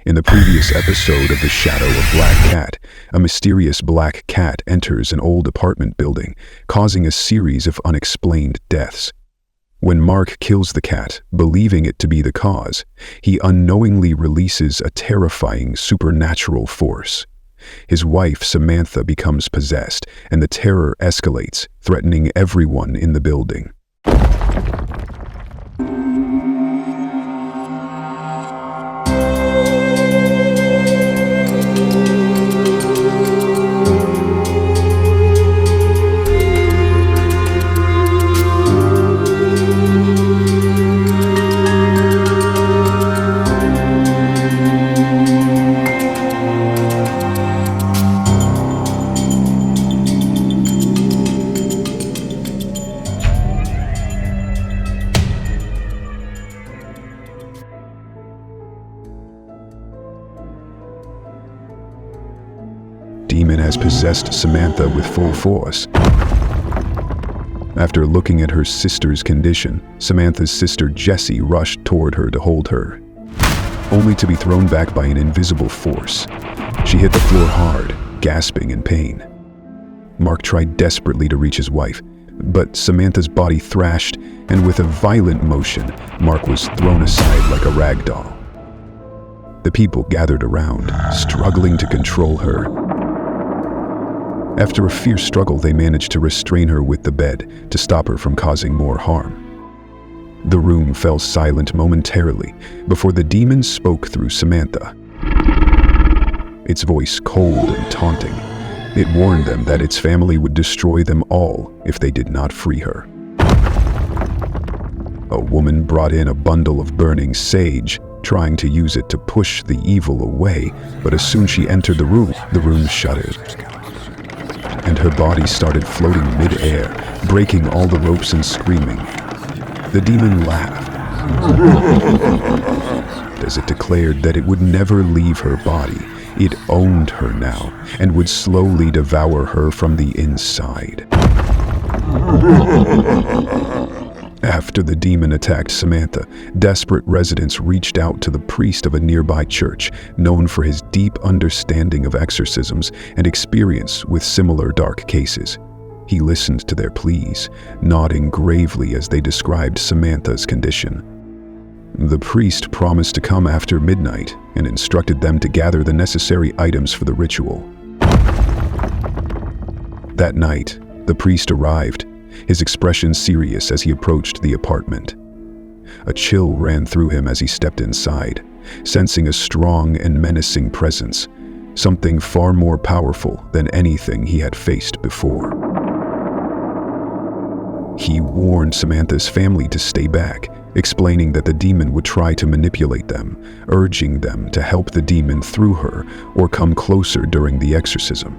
In the previous episode of The Shadow of Black Cat, a mysterious black cat enters an old apartment building, causing a series of unexplained deaths. When Mark kills the cat, believing it to be the cause, he unknowingly releases a terrifying supernatural force. His wife, Samantha, becomes possessed, and the terror escalates, threatening everyone in the building. Demon has possessed Samantha with full force. After looking at her sister's condition, Samantha's sister Jessie rushed toward her to hold her, only to be thrown back by an invisible force. She hit the floor hard, gasping in pain. Mark tried desperately to reach his wife, but Samantha's body thrashed, and with a violent motion, Mark was thrown aside like a rag doll. The people gathered around, struggling to control her. After a fierce struggle, they managed to restrain her with the bed to stop her from causing more harm. The room fell silent momentarily before the demon spoke through Samantha. Its voice cold and taunting, it warned them that its family would destroy them all if they did not free her. A woman brought in a bundle of burning sage, trying to use it to push the evil away, but as soon as she entered the room shuddered, and her body started floating mid-air, breaking all the ropes and screaming. The demon laughed as it declared that it would never leave her body. It owned her now and would slowly devour her from the inside. After the demon attacked Samantha, desperate residents reached out to the priest of a nearby church, known for his deep understanding of exorcisms and experience with similar dark cases. He listened to their pleas, nodding gravely as they described Samantha's condition. The priest promised to come after midnight and instructed them to gather the necessary items for the ritual. That night, the priest arrived, his expression serious as he approached the apartment. A chill ran through him as he stepped inside, sensing a strong and menacing presence, something far more powerful than anything he had faced before. He warned Samantha's family to stay back, explaining that the demon would try to manipulate them, urging them to help the demon through her or come closer during the exorcism.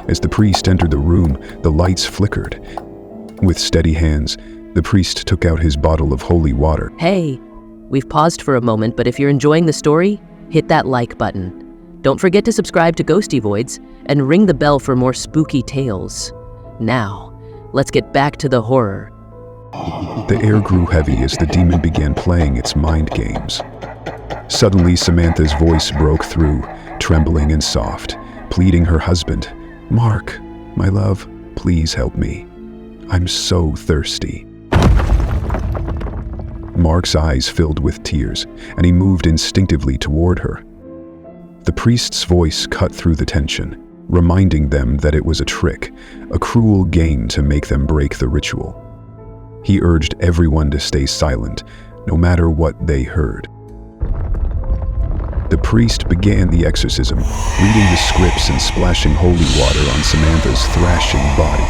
As the priest entered the room, the lights flickered. With steady hands, the priest took out his bottle of holy water. Hey, we've paused for a moment, but if you're enjoying the story, hit that like button. Don't forget to subscribe to Ghosty Voids and ring the bell for more spooky tales. Now, let's get back to the horror. The air grew heavy as the demon began playing its mind games. Suddenly, Samantha's voice broke through, trembling and soft, pleading her husband, "Mark, my love, please help me. I'm so thirsty." Mark's eyes filled with tears, and he moved instinctively toward her. The priest's voice cut through the tension, reminding them that it was a trick, a cruel game to make them break the ritual. He urged everyone to stay silent, no matter what they heard. The priest began the exorcism, reading the scripts and splashing holy water on Samantha's thrashing body.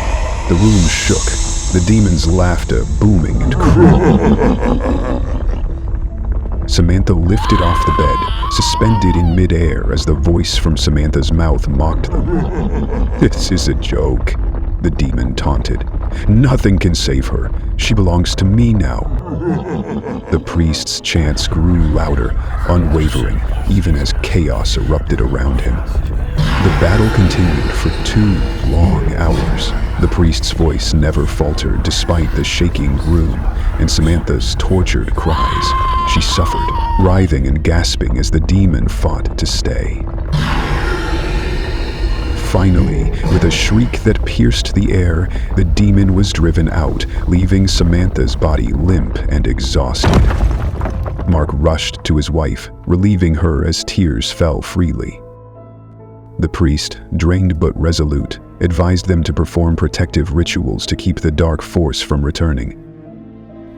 The room shook, the demon's laughter booming and cruel. Samantha lifted off the bed, suspended in midair as the voice from Samantha's mouth mocked them. "This is a joke," the demon taunted. "Nothing can save her. She belongs to me now." The priest's chants grew louder, unwavering, even as chaos erupted around him. The battle continued for 2 long hours, The priest's voice never faltered despite the shaking room and Samantha's tortured cries. She suffered, writhing and gasping as the demon fought to stay. Finally, with a shriek that pierced the air, the demon was driven out, leaving Samantha's body limp and exhausted. Mark rushed to his wife, relieving her as tears fell freely. The priest, drained but resolute, advised them to perform protective rituals to keep the dark force from returning.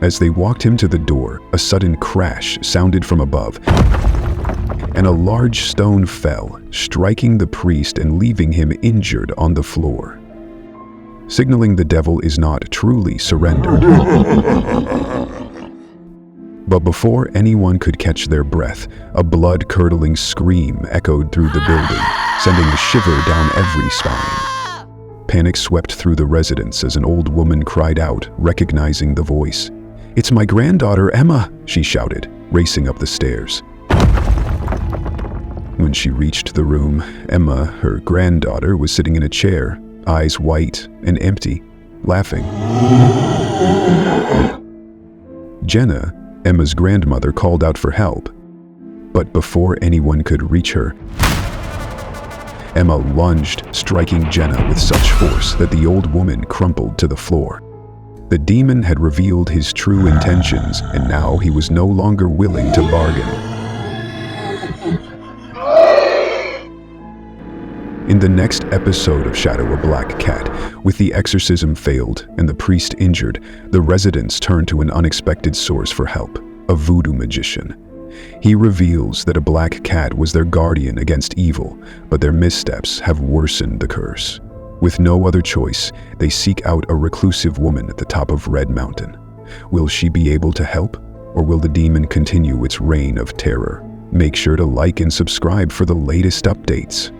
As they walked him to the door, a sudden crash sounded from above, and a large stone fell, striking the priest and leaving him injured on the floor, signaling the devil is not truly surrendered. But before anyone could catch their breath, a blood-curdling scream echoed through the building, sending a shiver down every spine. Panic swept through the residence as an old woman cried out, recognizing the voice. "It's my granddaughter, Emma," she shouted, racing up the stairs. When she reached the room, Emma, her granddaughter, was sitting in a chair, eyes white and empty, laughing. Jenna, Emma's grandmother, called out for help. But before anyone could reach her, Emma lunged, striking Jenna with such force that the old woman crumpled to the floor. The demon had revealed his true intentions, and now he was no longer willing to bargain. In the next episode of Shadow a Black Cat, with the exorcism failed and the priest injured, the residents turn to an unexpected source for help, a voodoo magician. He reveals that a black cat was their guardian against evil, but their missteps have worsened the curse. With no other choice, they seek out a reclusive woman at the top of Red Mountain. Will she be able to help, or will the demon continue its reign of terror? Make sure to like and subscribe for the latest updates.